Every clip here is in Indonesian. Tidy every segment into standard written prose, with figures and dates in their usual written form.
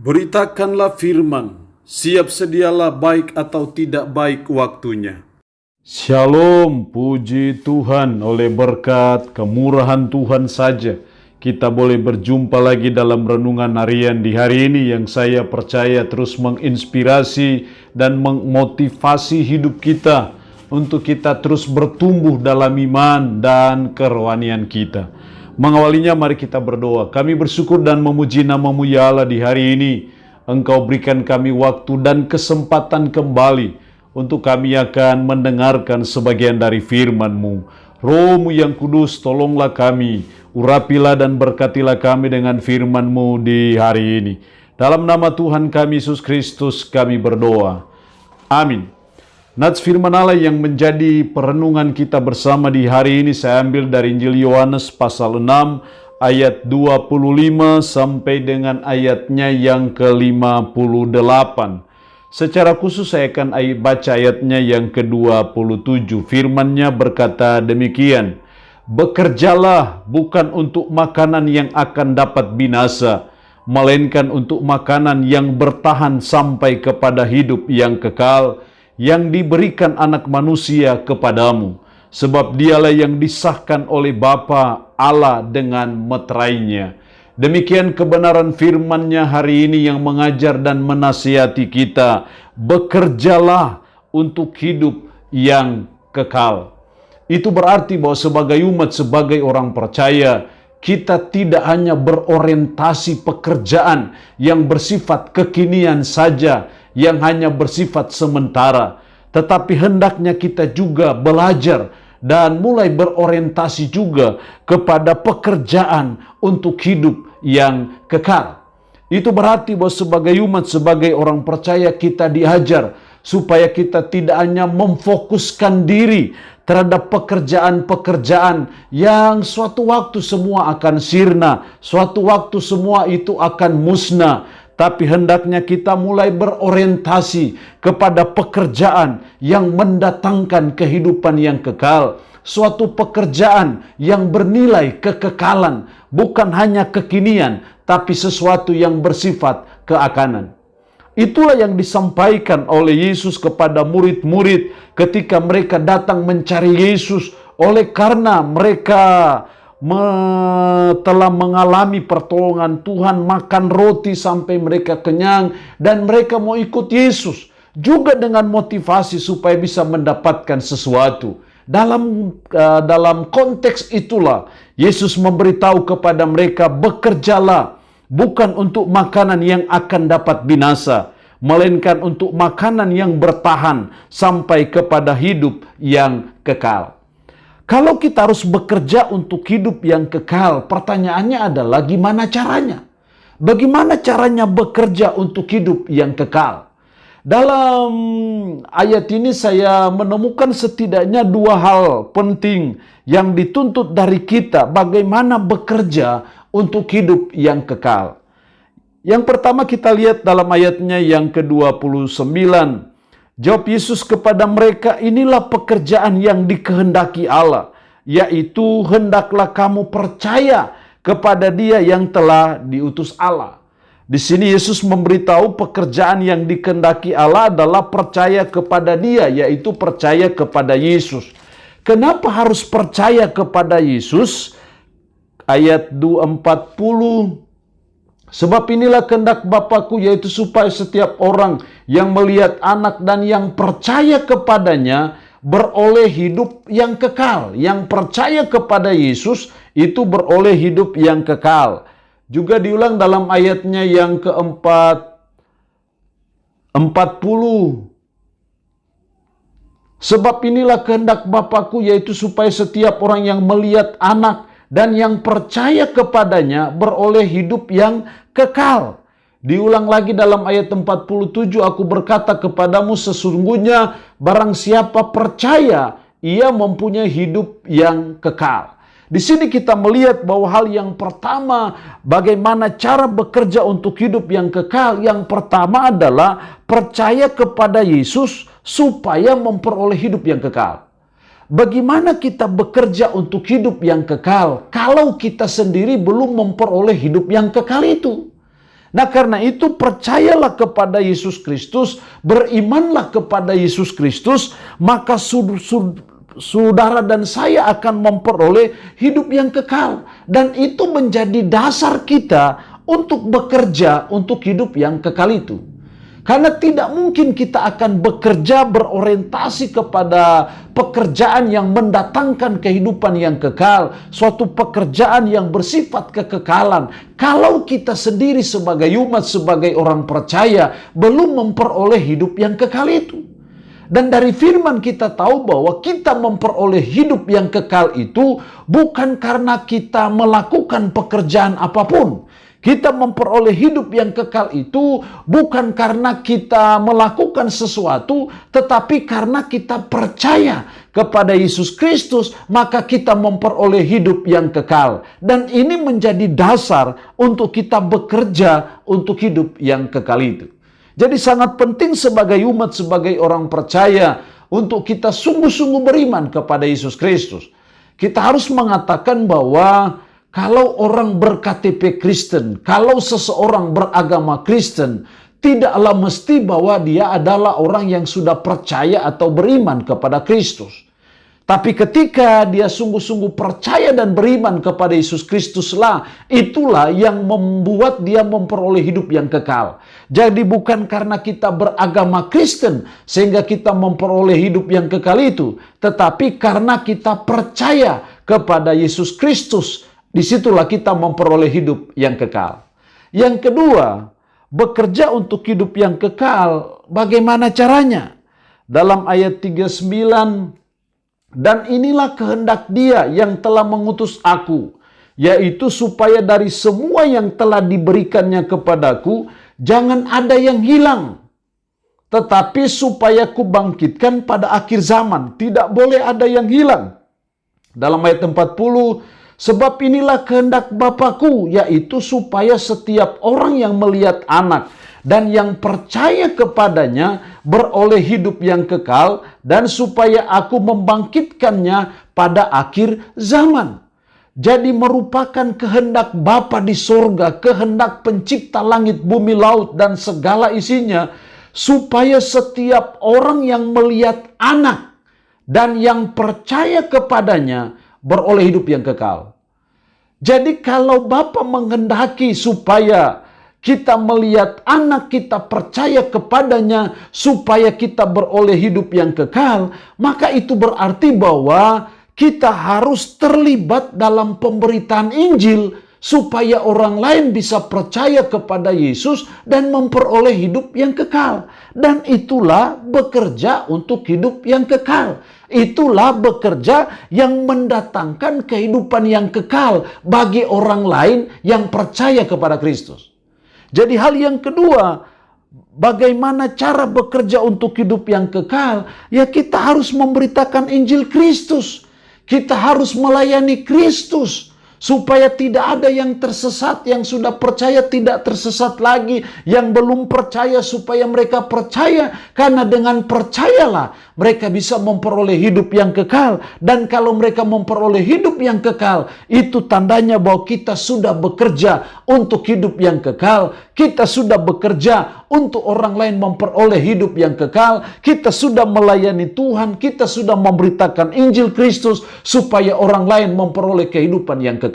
Beritakanlah firman, siap sedialah baik atau tidak baik waktunya. Shalom, puji Tuhan, oleh berkat kemurahan Tuhan saja kita boleh berjumpa lagi dalam renungan harian di hari ini yang saya percaya terus menginspirasi dan memotivasi hidup kita untuk kita terus bertumbuh dalam iman dan kerohanian kita. Mengawalinya mari kita berdoa. Kami bersyukur dan memuji nama-Mu ya Allah di hari ini. Engkau berikan kami waktu dan kesempatan kembali untuk kami akan mendengarkan sebagian dari firman-Mu. Roh-Mu yang kudus, tolonglah kami, urapilah dan berkatilah kami dengan firman-Mu di hari ini. Dalam nama Tuhan kami Yesus Kristus kami berdoa. Amin. Nats firman Allah yang menjadi perenungan kita bersama di hari ini saya ambil dari Injil Yohanes pasal 6 ayat 25 sampai dengan ayatnya yang ke-58. Secara khusus saya akan baca ayatnya yang ke-27. Firman-Nya berkata demikian, "Bekerjalah bukan untuk makanan yang akan dapat binasa, melainkan untuk makanan yang bertahan sampai kepada hidup yang kekal, yang diberikan Anak Manusia kepadamu, sebab dialah yang disahkan oleh Bapa Allah dengan meterainya." Demikian kebenaran firman-Nya hari ini yang mengajar dan menasihati kita. Bekerjalah untuk hidup yang kekal. Itu berarti bahwa sebagai umat, sebagai orang percaya, kita tidak hanya berorientasi pekerjaan yang bersifat kekinian saja, yang hanya bersifat sementara, tetapi hendaknya kita juga belajar dan mulai berorientasi juga kepada pekerjaan untuk hidup yang kekal. Itu berarti bahwa sebagai umat, sebagai orang percaya kita diajar supaya kita tidak hanya memfokuskan diri terhadap pekerjaan-pekerjaan yang suatu waktu semua akan sirna, suatu waktu semua itu akan musnah. Tapi hendaknya kita mulai berorientasi kepada pekerjaan yang mendatangkan kehidupan yang kekal. Suatu pekerjaan yang bernilai kekekalan, bukan hanya kekinian, tapi sesuatu yang bersifat keakanan. Itulah yang disampaikan oleh Yesus kepada murid-murid ketika mereka datang mencari Yesus, oleh karena mereka telah mengalami pertolongan Tuhan, makan roti sampai mereka kenyang, dan mereka mau ikut Yesus juga dengan motivasi supaya bisa mendapatkan sesuatu. Dalam konteks itulah Yesus memberitahu kepada mereka, bekerjalah bukan untuk makanan yang akan dapat binasa, melainkan untuk makanan yang bertahan sampai kepada hidup yang kekal. Kalau kita harus bekerja untuk hidup yang kekal, pertanyaannya adalah gimana caranya? Bagaimana caranya bekerja untuk hidup yang kekal? Dalam ayat ini saya menemukan setidaknya dua hal penting yang dituntut dari kita bagaimana bekerja untuk hidup yang kekal. Yang pertama kita lihat dalam ayatnya yang ke-29. Jawab Yesus kepada mereka, "Inilah pekerjaan yang dikehendaki Allah, yaitu hendaklah kamu percaya kepada Dia yang telah diutus Allah." Di sini Yesus memberitahu pekerjaan yang dikehendaki Allah adalah percaya kepada Dia, yaitu percaya kepada Yesus. Kenapa harus percaya kepada Yesus? Ayat 40, "Sebab inilah kehendak Bapa-Ku, yaitu supaya setiap orang yang melihat Anak dan yang percaya kepadanya beroleh hidup yang kekal." Yang percaya kepada Yesus itu beroleh hidup yang kekal. Juga diulang dalam ayatnya yang ke-40. "Sebab inilah kehendak Bapa-Ku, yaitu supaya setiap orang yang melihat Anak dan yang percaya kepadanya beroleh hidup yang kekal." Diulang lagi dalam ayat 47, "Aku berkata kepadamu, sesungguhnya barang siapa percaya, ia mempunyai hidup yang kekal." Di sini kita melihat bahwa hal yang pertama, bagaimana cara bekerja untuk hidup yang kekal. Yang pertama adalah percaya kepada Yesus supaya memperoleh hidup yang kekal. Bagaimana kita bekerja untuk hidup yang kekal kalau kita sendiri belum memperoleh hidup yang kekal itu? Nah, karena itu percayalah kepada Yesus Kristus, berimanlah kepada Yesus Kristus, maka saudara dan saya akan memperoleh hidup yang kekal. Dan itu menjadi dasar kita untuk bekerja untuk hidup yang kekal itu. Karena tidak mungkin kita akan bekerja berorientasi kepada pekerjaan yang mendatangkan kehidupan yang kekal, suatu pekerjaan yang bersifat kekekalan, kalau kita sendiri sebagai umat, sebagai orang percaya, belum memperoleh hidup yang kekal itu. Dan dari firman kita tahu bahwa kita memperoleh hidup yang kekal itu bukan karena kita melakukan pekerjaan apapun. Kita memperoleh hidup yang kekal itu bukan karena kita melakukan sesuatu, tetapi karena kita percaya kepada Yesus Kristus, maka kita memperoleh hidup yang kekal. Dan ini menjadi dasar untuk kita bekerja untuk hidup yang kekal itu. Jadi sangat penting sebagai umat, sebagai orang percaya, untuk kita sungguh-sungguh beriman kepada Yesus Kristus. Kita harus mengatakan bahwa kalau orang ber-KTP Kristen, kalau seseorang beragama Kristen, tidaklah mesti bahwa dia adalah orang yang sudah percaya atau beriman kepada Kristus. Tapi ketika dia sungguh-sungguh percaya dan beriman kepada Yesus Kristuslah, itulah yang membuat dia memperoleh hidup yang kekal. Jadi bukan karena kita beragama Kristen sehingga kita memperoleh hidup yang kekal itu, tetapi karena kita percaya kepada Yesus Kristus, disitulah kita memperoleh hidup yang kekal. Yang kedua, bekerja untuk hidup yang kekal, bagaimana caranya? Dalam ayat 39, dan inilah kehendak Dia yang telah mengutus aku, yaitu supaya dari semua yang telah diberikannya kepadaku, jangan ada yang hilang, tetapi supaya kubangkitkan pada akhir zaman. Tidak boleh ada yang hilang. Dalam ayat 40, sebab inilah kehendak Bapakku, yaitu supaya setiap orang yang melihat anak dan yang percaya kepadanya beroleh hidup yang kekal, dan supaya aku membangkitkannya pada akhir zaman. Jadi merupakan kehendak Bapa di sorga, kehendak pencipta langit, bumi, laut, dan segala isinya, supaya setiap orang yang melihat anak dan yang percaya kepadanya beroleh hidup yang kekal. Jadi kalau Bapa menghendaki supaya kita melihat anak, kita percaya kepadanya supaya kita beroleh hidup yang kekal, maka itu berarti bahwa kita harus terlibat dalam pemberitaan Injil supaya orang lain bisa percaya kepada Yesus dan memperoleh hidup yang kekal. Dan itulah bekerja untuk hidup yang kekal. Itulah bekerja yang mendatangkan kehidupan yang kekal bagi orang lain yang percaya kepada Kristus. Jadi hal yang kedua, bagaimana cara bekerja untuk hidup yang kekal? Ya, kita harus memberitakan Injil Kristus. Kita harus melayani Kristus. Supaya tidak ada yang tersesat, yang sudah percaya tidak tersesat lagi, yang belum percaya supaya mereka percaya, karena dengan percayalah mereka bisa memperoleh hidup yang kekal. Dan kalau mereka memperoleh hidup yang kekal, itu tandanya bahwa kita sudah bekerja untuk hidup yang kekal, kita sudah bekerja untuk orang lain memperoleh hidup yang kekal, kita sudah melayani Tuhan, kita sudah memberitakan Injil Kristus supaya orang lain memperoleh kehidupan yang kekal.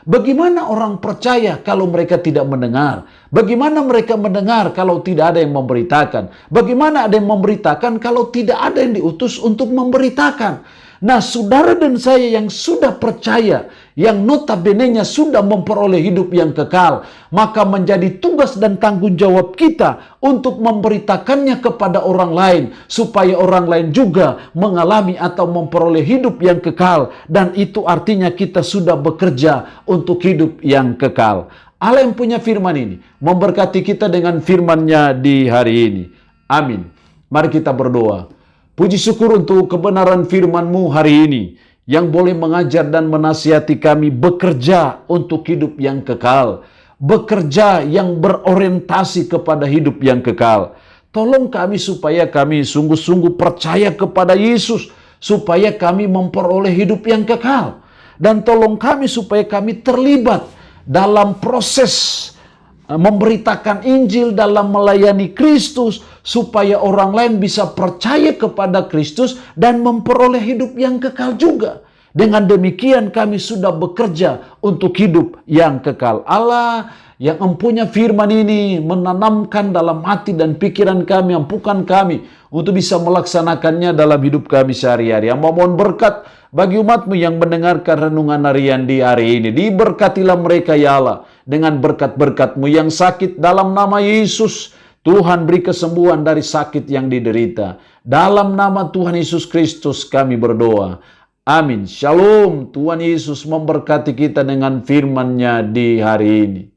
Bagaimana orang percaya kalau mereka tidak mendengar? Bagaimana mereka mendengar kalau tidak ada yang memberitakan? Bagaimana ada yang memberitakan kalau tidak ada yang diutus untuk memberitakan? Nah, saudara dan saya yang sudah percaya, yang notabene-nya sudah memperoleh hidup yang kekal, maka menjadi tugas dan tanggung jawab kita untuk memberitakannya kepada orang lain, supaya orang lain juga mengalami atau memperoleh hidup yang kekal. Dan itu artinya kita sudah bekerja untuk hidup yang kekal. Allah yang punya firman ini memberkati kita dengan firman-Nya di hari ini. Amin. Mari kita berdoa. Puji syukur untuk kebenaran firman-Mu hari ini, yang boleh mengajar dan menasihati kami bekerja untuk hidup yang kekal, bekerja yang berorientasi kepada hidup yang kekal. Tolong kami supaya kami sungguh-sungguh percaya kepada Yesus, supaya kami memperoleh hidup yang kekal. Dan tolong kami supaya kami terlibat dalam proses memberitakan Injil, dalam melayani Kristus, supaya orang lain bisa percaya kepada Kristus dan memperoleh hidup yang kekal juga. Dengan demikian kami sudah bekerja untuk hidup yang kekal. Allah yang empunya firman ini menanamkan dalam hati dan pikiran kami, ampukan kami untuk bisa melaksanakannya dalam hidup kami sehari-hari. Yang memohon berkat bagi umat-Mu yang mendengarkan renungan harian di hari ini. Diberkatilah mereka ya Allah dengan berkat-berkat-Mu. Yang sakit dalam nama Yesus, Tuhan beri kesembuhan dari sakit yang diderita. Dalam nama Tuhan Yesus Kristus kami berdoa. Amin. Shalom. Tuhan Yesus memberkati kita dengan firman-Nya di hari ini.